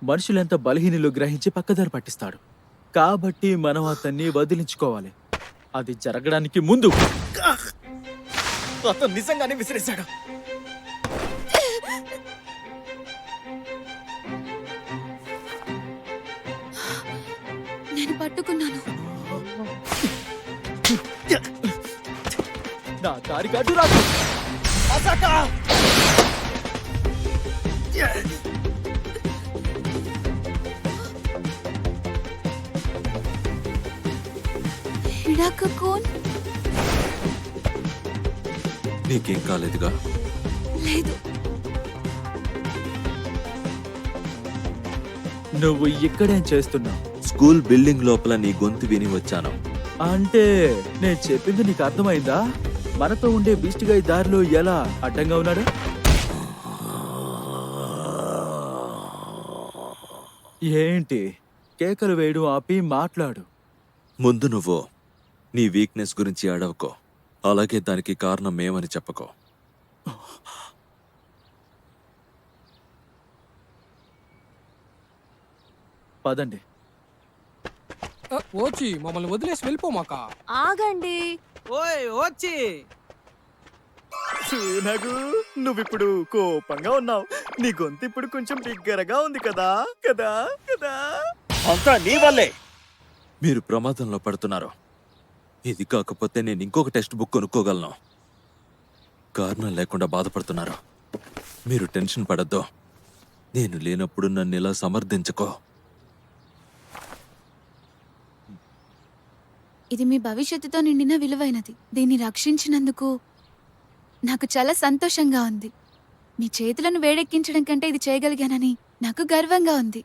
మనుషులెంత బలహీనులు గ్రహించి పక్కదారి పట్టిస్తాడు. కాబట్టి మనం అతన్ని వదిలించుకోవాలి. అది జరగడానికి ముందు అతను నిజంగానే విసిరేశాడు. నేను పట్టుకున్నాను. నా దారి కాదు రాదు. అసాకా! హిడాకా కోన్ నీకేం కాలేదుగా? లేదు. నువ్వు ఇక్కడేం చేస్తున్నావు? స్కూల్ బిల్డింగ్ లోపల నీ గొంతు విని వచ్చాను. అంటే నేను చెప్పింది నీకు అర్థమైందా? మనతో ఉండే బీస్ట్ గాయ్ దారిలో ఎలా అడ్డంగా ఉన్నాడు? ఏంటి కేకలు వేయడం ఆపి మాట్లాడు. ముందు నువ్వు నీ వీక్నెస్ గురించి అడవకో, అలాగే దానికి కారణం మేమని చెప్పకో. పదండి. ఓచి మమ్మల్ని వదిలేసి వెళ్ళిపోమాక. ఆగండి. ఓయ్ వచ్చి సూనగు, నువ్విప్పుడు కోపంగా ఉన్నావు. నీ గొంతు ఇప్పుడు కొంచెం బిగ్గరగా ఉంది కదా కదా కదా. అంతా నీ వల్లే. మీరు ప్రమాదంలో పడుతున్నారు. ఇది కాకపోతే నేను ఇంకొక టెక్స్ట్ బుక్ కొనుక్కోగలను. కారణం లేకుండా బాధపడుతున్నారు. మీరు టెన్షన్ పడద్దు. నేను లేనప్పుడు నన్ను ఇలా సమర్థించుకో. ఇది మీ భవిష్యత్తుతో నిండిన విలువైనది. దీన్ని రక్షించినందుకు నాకు చాలా సంతోషంగా ఉంది. మీ చేతులను వేడెక్కించడం కంటే ఇది చేయగలిగానని నాకు గర్వంగా ఉంది.